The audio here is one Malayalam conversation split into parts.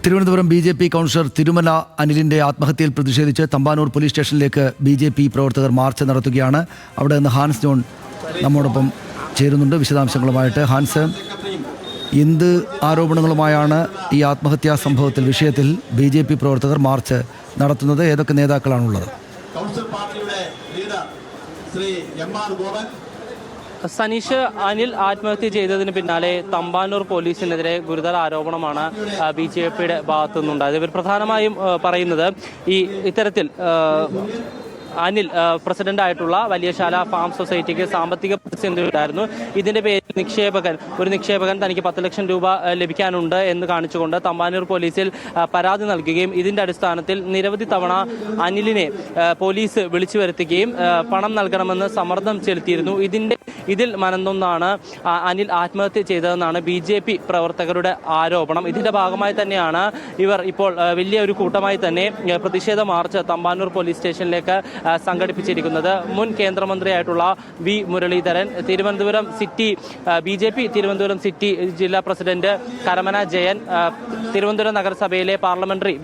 തിരുവനന്തപുരം BJP കൗൺസിലർ തിരുമല അനിലിന്റെ ആത്മഹത്യയിൽ പ്രതിഷേധിച്ച് തമ്പാനൂർ പോലീസ് സ്റ്റേഷനിലേക്ക് BJP പ്രവർത്തകർ മാർച്ച് നടത്തുകയാണ്. അവിടെ നിന്ന് ഹാൻസ് ജോൺ നമ്മോടൊപ്പം ചേരുന്നുണ്ട് വിശദാംശങ്ങളുമായിട്ട്. ഹാൻസ്, എന്ത് ആരോപണങ്ങളുമായാണ് ഈ ആത്മഹത്യാ വിഷയത്തിൽ BJP പ്രവർത്തകർ മാർച്ച് നടത്തുന്നത്? ഏതൊക്കെ നേതാക്കളാണുള്ളത്? സനീഷ്, അനിൽ ആത്മഹത്യ ചെയ്തതിന് പിന്നാലെ തമ്പാനൂർ പോലീസിനെതിരെ ഗുരുതര ആരോപണമാണ് BJPയുടെ ഭാഗത്തു നിന്നുണ്ടായത്. ഇവർ പ്രധാനമായും പറയുന്നത് ഇത്തരത്തിൽ അനിൽ പ്രസിഡന്റായിട്ടുള്ള വലിയശാല ഫാം സൊസൈറ്റിക്ക് സാമ്പത്തിക പ്രതിസന്ധി ഉണ്ടായിരുന്നു. ഇതിന്റെ പേരിൽ ഒരു നിക്ഷേപകൻ തനിക്ക് 10 ലക്ഷം രൂപ ലഭിക്കാനുണ്ട് എന്ന് കാണിച്ചുകൊണ്ട് തമ്പാനൂർ പോലീസിൽ പരാതി നൽകുകയും ഇതിന്റെ അടിസ്ഥാനത്തിൽ നിരവധി തവണ അനിലിനെ പോലീസ് വിളിച്ചു വരുത്തുകയും പണം നൽകണമെന്ന് സമ്മർദ്ദം ചെലുത്തിയിരുന്നു. ഇതിൽ മനംനൊന്നാണ് അനിൽ ആത്മഹത്യ ചെയ്തതെന്നാണ് BJP പ്രവർത്തകരുടെ ആരോപണം. ഇതിന്റെ ഭാഗമായി തന്നെയാണ് ഇവർ ഇപ്പോൾ വലിയൊരു കൂട്ടമായി തന്നെ പ്രതിഷേധ മാർച്ച് തമ്പാനൂർ പോലീസ് സ്റ്റേഷനിലേക്ക് സംഘടിപ്പിച്ചിരിക്കുന്നത്. മുൻ കേന്ദ്രമന്ത്രിയായിട്ടുള്ള V Muraleedharan, Thiruvananthapuram city BJP Thiruvananthapuram city ജില്ലാ പ്രസിഡന്റ് കരമന ജയൻ, തിരുവനന്തപുരം നഗരസഭയിലെ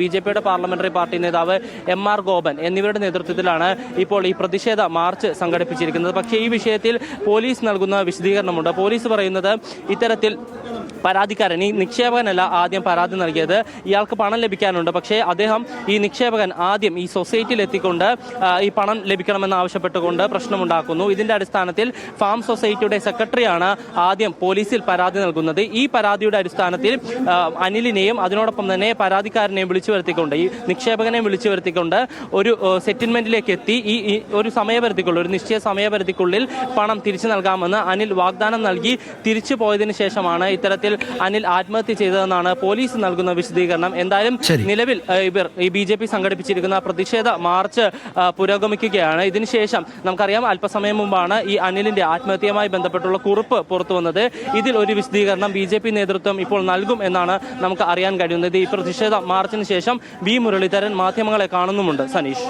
BJPയുടെ പാർലമെന്ററി പാർട്ടി നേതാവ് MR ഗോപൻ എന്നിവരുടെ നേതൃത്വത്തിലാണ് ഇപ്പോൾ ഈ പ്രതിഷേധ മാർച്ച് സംഘടിപ്പിച്ചിരിക്കുന്നത്. പക്ഷേ ഈ വിഷയത്തിൽ പോലീസ് നൽകുന്ന വിശദീകരണമുണ്ട്. പോലീസ് പറയുന്നത് ഇത്തരത്തിൽ പരാതിക്കാരൻ, ഈ നിക്ഷേപകനല്ല ആദ്യം പരാതി നൽകിയത്, ഇയാൾക്ക് പണം ലഭിക്കാനുണ്ട്. പക്ഷേ അദ്ദേഹം ഈ നിക്ഷേപകൻ ആദ്യം ഈ സൊസൈറ്റിയിൽ എത്തിക്കൊണ്ട് ഈ പണം ലഭിക്കണമെന്ന് ആവശ്യപ്പെട്ടുകൊണ്ട് പ്രശ്നമുണ്ടാക്കുന്നു. ഇതിന്റെ അടിസ്ഥാനത്തിൽ ഫാം സൊസൈറ്റിയുടെ സെക്രട്ടറിയാണ് ആദ്യം പോലീസിൽ പരാതി നൽകുന്നത്. ഈ പരാതിയുടെ അടിസ്ഥാനത്തിൽ അനിലിനെയും അതിനോടൊപ്പം തന്നെ പരാതിക്കാരനെയും വിളിച്ചു വരുത്തിക്കൊണ്ട്, ഈ നിക്ഷേപകനെ വിളിച്ചു വരുത്തിക്കൊണ്ട് ഒരു സെറ്റിൽമെന്റിലേക്ക് എത്തി ഈ ഒരു നിശ്ചയ സമയപരിധിക്കുള്ളിൽ പണം തിരിച്ചു നൽകാമെന്ന് അനിൽ വാഗ്ദാനം നൽകി തിരിച്ചു പോയതിനു ശേഷമാണ് ഇത്തരത്തിൽ അനിൽ ആത്മഹത്യ ചെയ്തതെന്നാണ് പോലീസ് നൽകുന്ന വിശദീകരണം. എന്തായാലും നിലവിൽ ഇവർ ഈ BJP സംഘടിപ്പിച്ചിരിക്കുന്ന പ്രതിഷേധ മാർച്ച് പുരോഗമിക്കുകയാണ്. ഇതിനുശേഷം നമുക്കറിയാം, അല്പസമയം മുമ്പാണ് ഈ അനിലിന്റെ ആത്മഹത്യയുമായി ബന്ധപ്പെട്ടുള്ള കുറിപ്പ് പുറത്തു വന്നത്. ഇതിൽ ഒരു വിശദീകരണം BJP നേതൃത്വം ഇപ്പോൾ നൽകും എന്നാണ് നമുക്ക് അറിയാൻ കഴിയുന്നത്. ഈ പ്രതിഷേധ മാർച്ചിന് ശേഷം V മുരളീധരൻ മാധ്യമങ്ങളെ കാണുന്നുമുണ്ട്. സനീഷ്,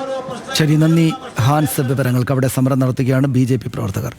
ശരി, നന്ദി ഹാൻസ്. വിവരങ്ങൾക്ക് അവിടെ സമരം നടത്തുകയാണ് BJP പ്രവർത്തകർ.